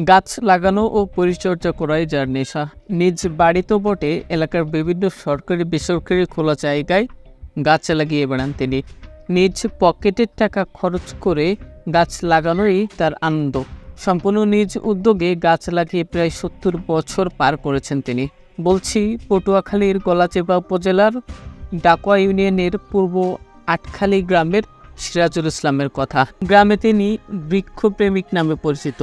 গাছ লাগানো ও পরিচর্যা করাই যার নেশা। নিজ বাড়িতেও বটে, এলাকার বিভিন্ন সরকারি বেসরকারি খোলা জায়গায় গাছ লাগিয়ে বেড়ান তিনি। নিজ পকেটের টাকা খরচ করে গাছ লাগানোই তার আনন্দ। সম্পূর্ণ নিজ উদ্যোগে গাছ লাগিয়ে প্রায় ৭০ বছর পার করেছেন তিনি। বলছি পটুয়াখালীর গলাচিপা উপজেলার ডাকুয়া ইউনিয়নের পূর্ব আটখালী গ্রামের সিরাজুল ইসলামের কথা। গ্রামে তিনি বৃক্ষপ্রেমিক নামে পরিচিত।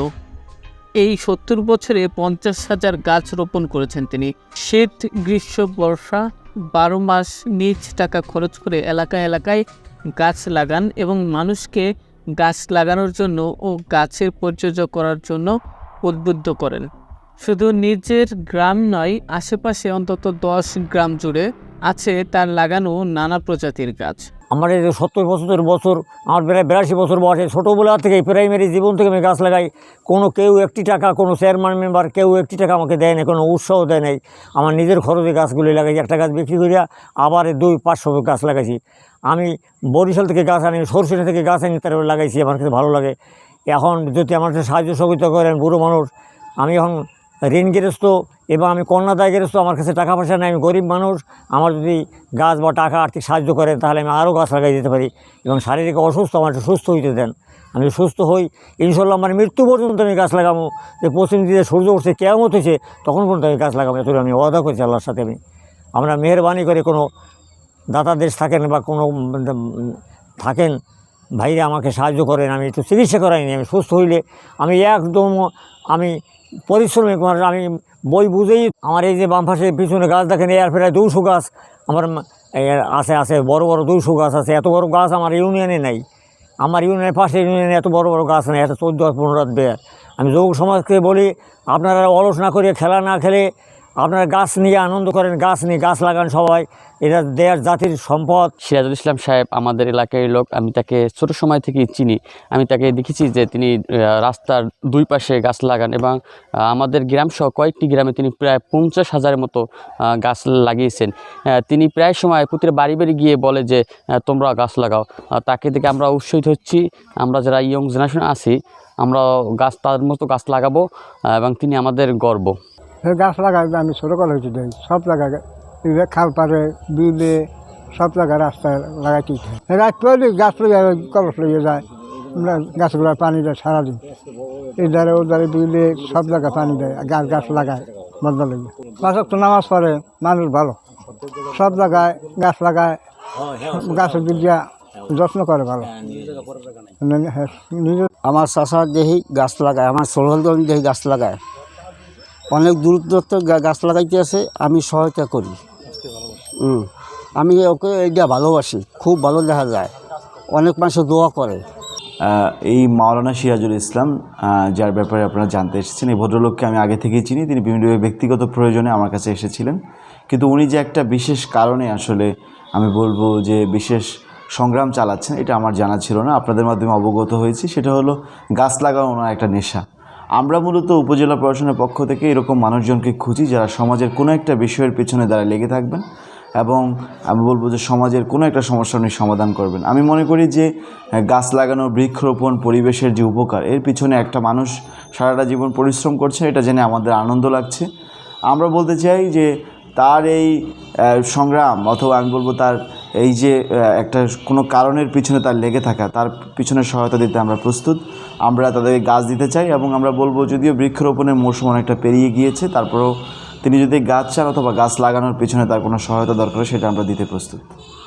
এই ৭০ বছরে ৫০,০০০ গাছ রোপণ করেছেন তিনি। শীত, গ্রীষ্ম, বর্ষা ১২ মাস নিজ টাকা খরচ করে এলাকায় এলাকায় গাছ লাগান এবং মানুষকে গাছ লাগানোর জন্য ও গাছের পরিচর্যা করার জন্য উদ্বুদ্ধ করেন। শুধু নিজের গ্রাম নয়, আশেপাশে অন্তত ১০ গ্রাম জুড়ে আছে তার লাগানো নানা প্রজাতির গাছ। আমার এই ৭০ বছর আমার প্রায় ৮২ বছর বয়সে ছোটোবেলা থেকে প্রাইমারি জীবন থেকে আমি গাছ লাগাই। কেউ একটি টাকা, কোনো চেয়ারম্যান মেম্বার কেউ একটি টাকা আমাকে দেয় না, কোনো উৎসাহ দেয় নাই। আমার নিজের খরচে গাছগুলি লাগাইছি। একটা গাছ বিক্রি করিয়া আবার ২-৫০০ গাছ লাগাইছি। আমি বরিশাল থেকে গাছ আনি, সরষিনা থেকে গাছ আনি, তারপরে লাগাইছি। আমার কাছে ভালো লাগে। এখন যদি আমার কাছে সাহায্য সহযোগিতা করেন, বুড়ো মানুষ, আমি এখন ঋণগ্রস্ত এবং আমি কন্যাদায়গ্রস্ত, আমার কাছে টাকা পয়সা নেই, আমি গরিব মানুষ। আমার যদি গাছ বা টাকা আর্থিক সাহায্য করেন তাহলে আমি আরও গাছ লাগাই দিতে পারি এবং শারীরিক অসুস্থ আমার একটু সুস্থ হইতে দেন। আমি সুস্থ হই, ইনশাল্লাহ আমার মৃত্যু পর্যন্ত আমি গাছ লাগাবো। যে পশ্চিম দিকে সূর্য উঠছে, কেয়ামত হয়েছে, তখন পর্যন্ত আমি গাছ লাগাবো। এত আমি ওয়াদা করছি আল্লাহর সাথে। আমরা মেহরবানি করে কোনো দাতা দেশ থাকেন বা কোনো থাকেন ভাইরা আমাকে সাহায্য করেন। আমি একটু চিকিৎসা করাইনি, আমি সুস্থ হইলে আমি একদম পরিশ্রমিক মানুষ। আমি বই বুঝেই আমার এই যে বাম পাশে পিছনে গাছ দেখেন, এর প্রায় ২০০ গাছ আমার আছে বড় বড় ২০০ গাছ আছে। এত বড় গাছ আমার ইউনিয়নে নেই। আমার ইউনিয়নের পাশে ইউনিয়নে এত বড় বড় গাছ নেই, এত ১৪-১৫ বেয়ার। আমি যুব সমাজকে বলি, আপনারা অলস না করে, খেলা না খেলে আপনারা গাছ নিয়ে আনন্দ করেন, গাছ নিয়ে গাছ লাগান সবাই। এটা দেয়ার জাতির সম্পদ। সিরাজুল ইসলাম সাহেব আমাদের এলাকার লোক। আমি তাকে ছোট সময় থেকেই চিনি। আমি তাকে দেখেছি যে তিনি রাস্তার দুই পাশে গাছ লাগান এবং আমাদের গ্রাম সহ কয়েকটি গ্রামে তিনি প্রায় ৫০,০০০-এর মতো গাছ লাগিয়েছেন। তিনি প্রায় সময় প্রতিটা বাড়ি বাড়ি গিয়ে বলে যে তোমরা গাছ লাগাও। তাকে দেখে আমরা উৎসাহিত হচ্ছি। আমরা যারা ইয়ং জেনারেশন আছি, আমরা তার মতো গাছ লাগাবো এবং তিনি আমাদের গর্ব। গাছ লাগাই আমি ছোটোকাল হয়েছি, সব জায়গায় খাল পারে, বিলে, সব জায়গায় রাস্তায় লাগাইতে রাত পরে গাছ কলস লেগে যায়। আমরা গাছগুলো পানি দেয় সারাদিন, এই ধারে ও ধারে বিলে সব জায়গায় পানি দেয়, গাছ লাগায় মজা লেগে। মাসক তো নামাজ পড়ে, মানুষ ভালো, সব জায়গায় গাছ লাগায়, গাছের দিক দিয়া যত্ন করে ভালো। আমার চাষা দেখি গাছ লাগায়, আমার সোলহাল দেখি গাছ লাগায়, অনেক দূরত্ব গাছ লাগাইতে আছে, আমি সহায়তা করি। আমি ওকে এটা ভালোবাসি, খুব ভালো দেখা যায়, অনেক মানুষ দোয়া করে। এই মাওলানা সিরাজুল ইসলাম, যার ব্যাপারে আপনারা জানতে এসেছেন, এই ভদ্রলোককে আমি আগে থেকেই চিনি। তিনি বিভিন্ন ব্যক্তিগত প্রয়োজনে আমার কাছে এসেছিলেন, কিন্তু উনি যে একটা বিশেষ কারণে আসলে আমি বলবো যে বিশেষ সংগ্রাম চালাচ্ছেন, এটা আমার জানা ছিল না। আপনাদের মাধ্যমে অবগত হয়েছি। সেটা হলো গাছ লাগানো ওনার একটা নেশা। আমরা মূলত উপজেলা প্রশাসনের পক্ষ থেকে এরকম মানুষজনকে খুঁজি যারা সমাজের কোনো একটা বিষয়ের পেছনে দ্বারা লেগে থাকবেন এবং আমি বলবো যে সমাজের কোনো একটা সমস্যা উনি সমাধান করবেন। আমি মনে করি যে গাছ লাগানো, বৃক্ষরোপণ, পরিবেশের যে উপকার, এর পিছনে একটা মানুষ সারাটা জীবন পরিশ্রম করছে, এটা জেনে আমাদের আনন্দ লাগছে। আমরা বলতে চাই যে তার এই সংগ্রাম, অথবা আমি বলবো তার এই যে একটা কোনো কারণের পিছনে তার লেগে থাকা, তার পিছনে সহায়তা দিতে আমরা প্রস্তুত। আমরা তাদেরকে গাছ দিতে চাই এবং আমরা বলবো যদিও বৃক্ষরোপণের মৌসুম অনেকটা পেরিয়ে গিয়েছে, তারপরেও তিনি যদি গাছ চান অথবা গাছ লাগানোর পিছনে তার কোনো সহায়তা দরকার, সেটা আমরা দিতে প্রস্তুত।